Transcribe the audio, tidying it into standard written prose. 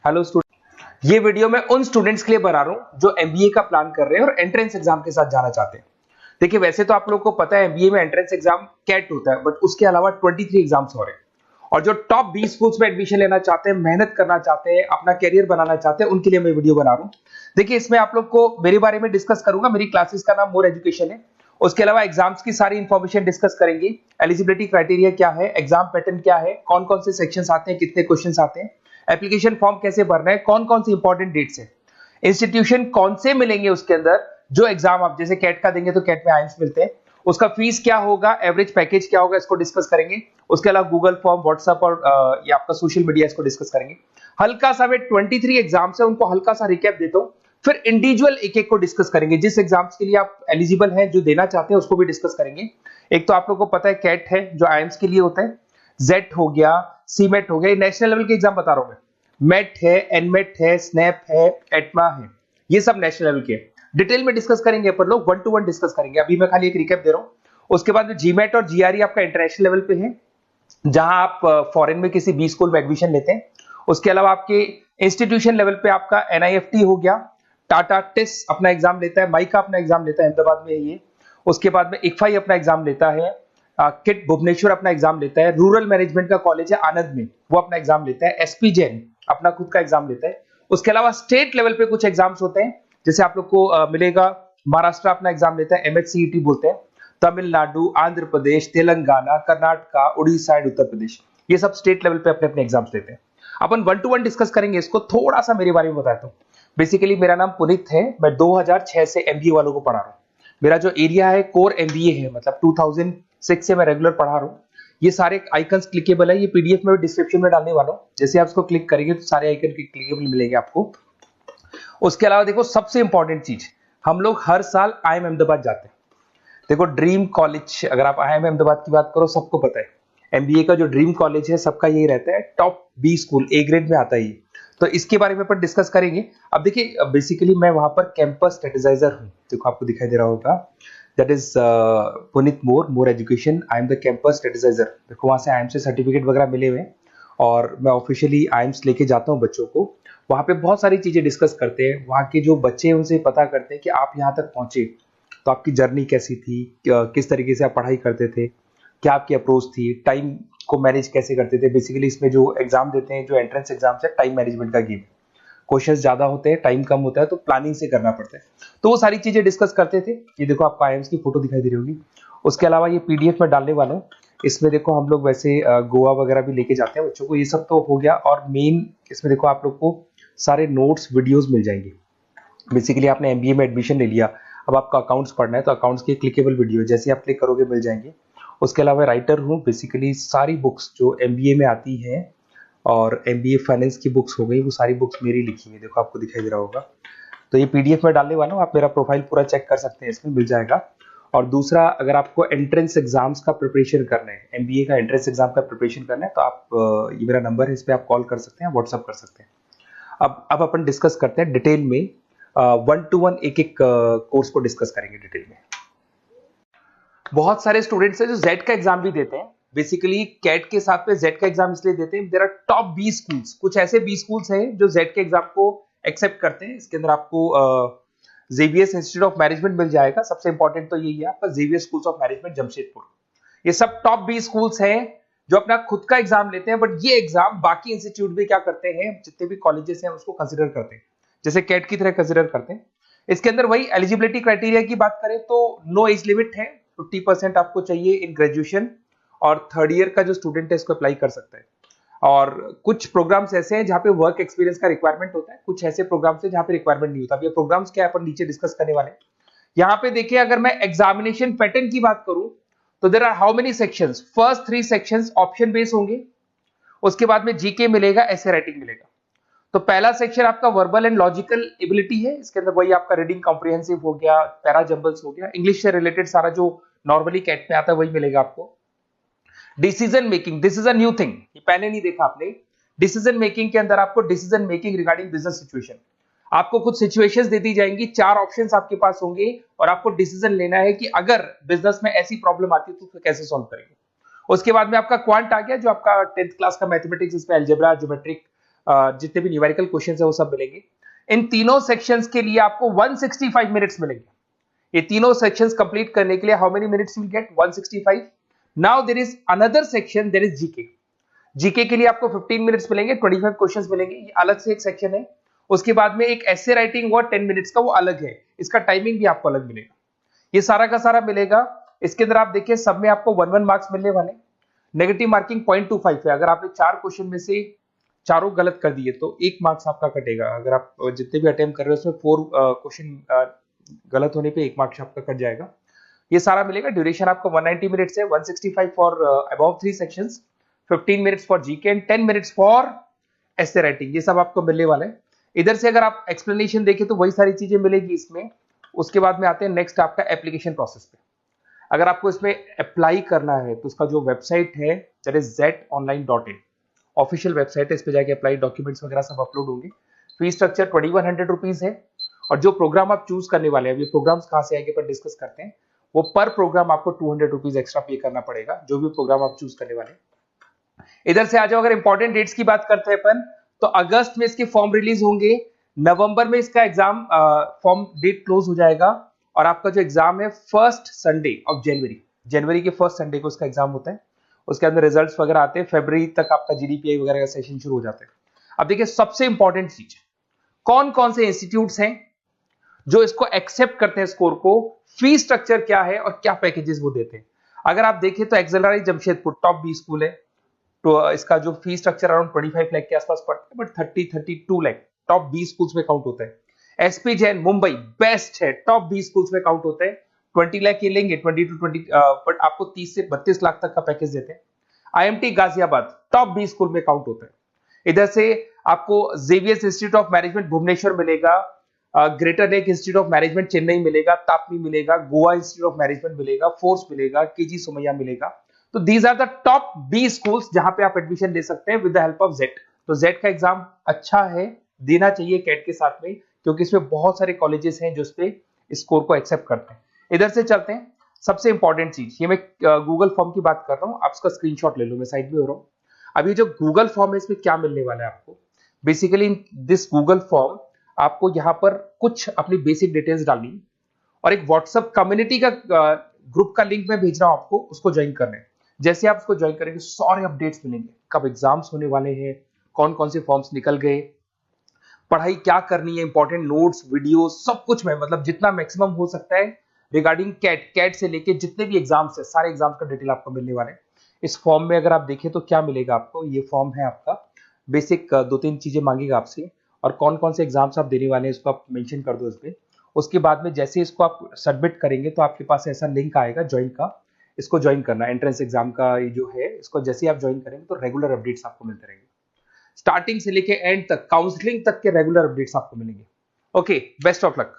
Hello student, ये video मैं उन स्टूडेंट्स के लिए बना रहा हूं जो एमबीए का प्लान कर रहे हैं और एंट्रेंस एग्जाम के साथ जाना चाहते हैं। देखिए, वैसे तो आप लोगों को पता है एमबीए में एंट्रेंस एग्जाम कैट होता है, बट उसके अलावा 23 एग्जाम्स हो रहे हैं। और जो टॉप 20 स्कूल्स में एडमिशन लेना चाहते हैं, मेहनत करना चाहते हैं, अपना करियर बनाना चाहते हैं, उनके लिए मैं वीडियो बना रहा हूं। देखिए, इसमें आप लोग को मेरे बारे में डिस्कस करूंगा। मेरी क्लासेस का नाम मोर एजुकेशन है। उसके अलावा एग्जाम्स की सारी इंफॉर्मेशन डिस्कस करेंगे। एलिजिबिलिटी क्राइटेरिया क्या है, एग्जाम पैटर्न क्या है, कौन कौन से सेक्शंस आते हैं, कितने क्वेश्चंस आते हैं, एप्लीकेशन फॉर्म कैसे भरना है, कौन कौन सी इंपॉर्टेंट डेट्स है, इंस्टीट्यूशन कौन से मिलेंगे उसके अंदर, जो एग्जाम आप जैसे कैट का देंगे तो कैट में आइम्स मिलते हैं, उसका फीस क्या होगा, एवरेज पैकेज क्या होगा, इसको डिस्कस करेंगे। उसके अलावा गूगल फॉर्म, व्हाट्सएप और ये आपका सोशल मीडिया, इसको डिस्कस करेंगे। हल्का सा मैं 23 एग्जाम्स है उनको हल्का सा रिकैप देता हूं, फिर इंडिविजुअल एक एक को डिस्कस करेंगे। जिस एग्जाम्स के लिए आप एलिजिबल हैं, जो देना चाहते हैं, उसको भी डिस्कस करेंगे। एक तो आप लोगों को पता है कैट है जो आईएम्स के लिए होता है, जेट हो गया, सीमेट हो गया, नेशनल लेवल के एग्जाम बता रहा हूं मैं। मेट है, एनमेट है, स्नैप है, एटमा है, ये सब नेशनल लेवल के। डिटेल में डिस्कस करेंगे अपन लोग, 1 to 1 डिस्कस करेंगे। अभी मैं खाली एक रिकैप दे रहा हूं। उसके बाद में जीमेट और जीआरई आपका इंटरनेशनल लेवल पे है, जहां आप फॉरेन में किसी बी स्कूल में एडमिशन लेते हैं। उसके अलावा आपके इंस्टीट्यूशन लेवल पे आपका एनआईएफटी हो गया, टाटा टेस्ट अपना एग्जाम लेता है, माइका अपना एग्जाम लेता है अहमदाबाद में ये। उसके बाद में इक्फाई अपना एग्जाम लेता है, किट भुवनेश्वर अपना एग्जाम लेता है, रूरल मैनेजमेंट का कॉलेज है आनंद में, वो अपना एग्जाम लेता है, एसपी जैन अपना खुद का एग्जाम लेता है। उसके अलावा स्टेट लेवल पे कुछ एग्जाम्स होते हैं, जैसे आप लोग को मिलेगा महाराष्ट्र अपना एग्जाम लेता है, एमएचसीईटी बोलते हैं, तमिलनाडु, आंध्र प्रदेश, तेलंगाना, कर्नाटका, उड़ीसा एंड उत्तर प्रदेश, ये सब स्टेट लेवल पे अपने अपने एग्जाम्स लेते हैं। अपन 1 to 1 डिस्कस करेंगे। इसको थोड़ा सा मेरे बारे में बताता हूँ। बेसिकली मेरा नाम पुनीत है, मैं 2006 से एमबीए वालों को पढ़ा रहा हूँ। मेरा जो एरिया है कोर एमबीए है, मतलब 2006 से मैं रेगुलर पढ़ा रहा हूँ। ये सारे आइकन्स क्लिकेबल है, ये पीडीएफ में डिस्क्रिप्शन में डालने वाला हूँ। जैसे आप इसको क्लिक करेंगे तो सारे आइकन क्लिकेबल मिलेंगे आपको। उसके अलावा देखो, सबसे इंपॉर्टेंट चीज, हम लोग हर साल आईएम अहमदाबाद जाते हैं। देखो, ड्रीम कॉलेज, अगर आप आईएम अहमदाबाद की बात करो, सबको पता है एमबीए का जो ड्रीम कॉलेज है सबका यही रहता है, top B school, A grade में आता है ये। तो इसके बारे में अपन डिस्कस करेंगे। अब देखिए, बेसिकली मैं वहां पर कैंपस स्ट्रेटेजाइजर हूँ। देखो, आपको दिखाई दे रहा होगा, that is Puneet more education, I am the campus strategizer. देखो, वहां से आईएम से सर्टिफिकेट वगैरह मिले हुए हैं और मैं ऑफिशियली आईएम्स लेके जाता हूँ बच्चों को। वहां पे बहुत सारी चीजें डिस्कस करते हैं, वहां के जो बच्चे हैं उनसे पता करते हैं कि आप यहाँ तक पहुंचे तो आपकी जर्नी कैसी थी, किस तरीके से आप पढ़ाई करते थे, क्या आपकी अप्रोच थी, टाइम को मैनेज कैसे करते थे। बेसिकली इसमें जो एग्जाम देते हैं, जो एंट्रेंस एग्जाम है, टाइम मैनेजमेंट का गेम। क्वेश्चंस ज्यादा होते हैं, टाइम कम होता है, तो प्लानिंग से करना पड़ता है। तो वो सारी चीजें डिस्कस करते थे। ये देखो, आपको आईएम्स की फोटो दिखाई दे रही होगी। उसके अलावा ये पीडीएफ में डालने वाला हूँ। इसमें देखो, हम लोग वैसे गोवा वगैरह भी लेके जाते हैं बच्चों को। ये सब तो हो गया। और मेन इसमें देखो, आप लोग को सारे नोट्स, वीडियोस मिल जाएंगे। बेसिकली आपने एमबीए में एडमिशन ले लिया, अब आपका अकाउंट्स पढ़ना है, तो अकाउंट्स की क्लिकेबल वीडियो जैसे आप क्लिक करोगे मिल जाएंगे। उसके अलावा राइटर हूँ, बेसिकली सारी बुक्स जो एमबीए में आती हैं और एमबीए फाइनेंस की बुक्स हो गई, वो सारी बुक्स मेरी लिखी हुई, देखो आपको दिखाई दे रहा होगा। तो ये पीडीएफ में डालने वाला हूँ, आप मेरा प्रोफाइल पूरा चेक कर सकते हैं, इसमें मिल जाएगा। और दूसरा, अगर आपको एंट्रेंस एग्जाम्स का प्रिपरेशन करना है, एमबीए का एंट्रेंस एग्जाम का प्रिपरेशन करना है, तो आप ये मेरा नंबर है, इस पर आप कॉल कर सकते हैं, व्हाट्सअप कर सकते हैं। अब अपन डिस्कस करते हैं डिटेल में, 1 to 1 एक एक कोर्स को डिस्कस करेंगे डिटेल में। बहुत सारे स्टूडेंट्स हैं जो जेड का एग्जाम भी देते हैं। बेसिकली कैट के साथ में जेड का एग्जाम इसलिए देते हैं, there are top B schools, कुछ ऐसे बी स्कूल्स हैं जो जेड के एग्जाम को एक्सेप्ट करते हैं। इसके अंदर आपको जेवीएस इंस्टीट्यूट ऑफ मैनेजमेंट मिल जाएगा। सबसे इंपॉर्टेंट तो यही है आपका, JVS schools of management Jamshedpur. ये सब टॉप बी स्कूल्स हैं जो अपना खुद का एग्जाम लेते हैं, बट ये एग्जाम बाकी इंस्टीट्यूट भी क्या करते हैं, जितने भी कॉलेजेस हैं उसको कंसिडर करते हैं, जैसे कैट की तरह कंसिडर करते हैं। इसके अंदर वही एलिजिबिलिटी क्राइटेरिया की बात करें तो नो एज लिमिट है, 50% आपको चाहिए इन ग्रेजुएशन, और थर्ड ईयर का जो स्टूडेंट है इसको अप्लाई कर सकता है। और कुछ प्रोग्राम्स ऐसे हैं जहां पे वर्क एक्सपीरियंस का रिक्वायरमेंट होता है, कुछ ऐसे प्रोग्राम्स हैं जहां पे रिक्वायरमेंट नहीं होता। अब ये प्रोग्राम्स क्या है अपन नीचे डिस्कस करने वाले हैं। यहाँ पे देखिए, अगर मैं एग्जामिनेशन पैटर्न की बात करूं तो there are how many sections, first 3 sections option base होंगे। उसके बाद में जीके मिलेगा, ऐसे राइटिंग मिलेगा। तो पहला सेक्शन आपका वर्बल एंड लॉजिकल एबिलिटी है। इसके अंदर वही आपका रीडिंग कॉम्प्रिहेंसिव हो गया, पैरा जंबल्स हो गया, इंग्लिश से रिलेटेड सारा जो नॉर्मली कैट में आता है वही मिलेगा आपको। Decision making, this is a new thing, ये पहले नहीं देखा आपने। डिसीजन मेकिंग के अंदर आपको decision making regarding business situation, आपको कुछ सिचुएशंस दे दी जाएंगी, 4 ऑप्शंस आपके पास होंगे और आपको डिसीजन लेना है कि अगर बिजनेस में ऐसी प्रॉब्लम आती है तो उसको कैसे सॉल्व करेंगे। उसके बाद में आपका क्वांट आ गया, जो आपका 10th क्लास का मैथमेटिक्स, इसमें अलजेब्रा, ज्योमेट्रिक जितने भी न्यूमेरिकल क्वेश्चंस है वो सब मिलेंगे। इन तीनों सेक्शंस के लिए आपको 165 मिनट्स मिलेंगे। ये तीनों सेक्शंस कंप्लीट करने के लिए how many minutes will get? 165। Now there is another section, there is GK. GK के लिए आपको 15 मिनट्स मिलेंगे, 25 क्वेश्चंस मिलेंगे, ये अलग से एक सेक्शन है। उसके बाद में एक एसे राइटिंग हुआ 10 मिनट्स का, वो अलग है, इसका टाइमिंग भी आपको अलग मिलेगा। ये सारा का सारा मिलेगा। इसके अंदर आप देखिए सब में आपको 1 1 मार्क्स मिलने वाले। नेगेटिव मार्किंग 0.25 है। अगर आपने 4 क्वेश्चन में से चारों गलत कर दिए तो 1 मार्क्स आपका कटेगा। अगर आप जितने भी अटेम्प्ट कर रहे हो उसमें 4 क्वेश्चन गलत होने पे 1 मार्क्स आपका कट जाएगा। ये सारा मिलेगा। ड्यूरेशन आपको 190 मिनट्स है, 165 for above 3 sections, 15 minutes for GK and 10 minutes for essay writing. ये सब आपको मिलने वाला है। इधर से अगर आप एक्सप्लेनेशन देखें तो वही सारी चीजें मिलेगी इसमें। उसके बाद में आते हैं नेक्स्ट आपका एप्लीकेशन प्रोसेस पे। अगर आपको इसमें अप्लाई करना है तो उसका जो वेबसाइट है that is zetonline.in, official website है। इस पे जाके अप्लाई, डॉक्यूमेंट्स वगैरह सब अपलोड होंगे। फी स्ट्रक्चर 2100 रुपीज है। और जो प्रोग्राम आप चूज करने वाले हैं, ये प्रोग्राम्स कहां से आएंगे पर डिस्कस करते हैं। वो पर प्रोग्राम आपको 200 रुपीज एक्स्ट्रा पे करना पड़ेगा, जो भी प्रोग्राम आप चूज करने वाले हैं। इधर से आ जाओ, अगर इंपॉर्टेंट डेट्स की बात करते हैं अपन, तो अगस्त में इसके फॉर्म रिलीज होंगे, नवंबर में इसका एग्जाम फॉर्म डेट क्लोज हो जाएगा, और आपका जो एग्जाम है फर्स्ट संडे ऑफ जनवरी, जनवरी के फर्स्ट संडे को इसका एग्जाम होता है। उसके अंदर रिजल्ट्स वगैरह आते हैं, फरवरी तक आपका जीडीपीआई वगैरह का सेशन शुरू हो जाता है। अब देखिए सबसे इंपॉर्टेंट चीज, कौन कौन से इंस्टीट्यूट्स हैं जो इसको एक्सेप्ट करते हैं स्कोर को, फी स्ट्रक्चर क्या है और क्या पैकेजेस वो देते हैं। अगर आप देखें तो एक्सेलरी जमशेदपुर टॉप 20 स्कूल है, तो इसका जो फी स्ट्रक्चर अराउंड 25 लाख के आसपास पड़ता है, बट 32 लाख टॉप 20 स्कूल्स में काउंट होता है। एसपी जैन मुंबई बेस्ट है, टॉप 20 स्कूल्स में काउंट होता है। 20 लाख ये लेंगे, 20 to 20, बट आपको 30 से 32 लाख तक का पैकेज देते हैं। आईएमटी गाजियाबाद टॉप 20 स्कूल में काउंट होता है। इधर से आपको Xavier's institute of management Bhubaneswar मिलेगा, greater lake institute of management Chennai मिलेगा, तापनी मिलेगा, गोवा इंस्टीट्यूट ऑफ मैनेजमेंट मिलेगा, फोर्स मिलेगा, केजी सोमैया मिलेगा। तो these are the top 20 schools जहां पे आप एडमिशन ले सकते हैं with the help of XAT. तो जेट का एग्जाम अच्छा है, देना चाहिए कैट के साथ में, क्योंकि इसमें बहुत सारे कॉलेजेस हैं जो इस पे स्कोर को एक्सेप्ट करते हैं। इधर से चलते हैं, सबसे इंपॉर्टेंट चीज, ये मैं गूगल फॉर्म की बात कर रहा हूँ, आप इसका स्क्रीनशॉट ले लो, मैं साइड में हो रहा हूँ। अभी जो गूगल फॉर्म है इसमें क्या मिलने वाला है आपको, बेसिकली दिस गूगल फॉर्म आपको यहाँ पर कुछ अपनी बेसिक डिटेल्स डालनी और एक व्हाट्सएप कम्युनिटी का ग्रुप का लिंक मैं भेज रहा हूँ आपको, उसको ज्वाइन करना है। जैसे आप उसको ज्वाइन करेंगे सारे अपडेट्स मिलेंगे, कब एग्जाम्स होने वाले हैं, कौन कौन से फॉर्म्स निकल गए, पढ़ाई क्या करनी है, इंपॉर्टेंट नोट्स, वीडियो, सब कुछ मैं मतलब जितना मैक्सिमम हो सकता है रिगार्डिंग कैट से लेके जितने भी एग्जाम्स है सारे एग्जाम्स का डिटेल आपको मिलने वाले हैं। इस फॉर्म में अगर आप देखें तो क्या मिलेगा आपको, ये फॉर्म है आपका, बेसिक 2-3 चीजें मांगेगा आपसे, और कौन कौन से एग्जाम्स आप देने वाले हैं इसको आप मेंशन कर दो इस पे। उसके बाद में जैसे इसको आप सबमिट करेंगे तो आपके पास ऐसा लिंक आएगा ज्वाइन का, इसको ज्वाइन करना, एंट्रेंस एग्जाम का ये जो है, इसको जैसे आप ज्वाइन करेंगे तो रेगुलर अपडेट्स आपको मिलते रहेंगे, स्टार्टिंग से लेके एंड तक, काउंसलिंग तक के रेगुलर अपडेट्स आपको मिलेंगे। Okay, best of luck.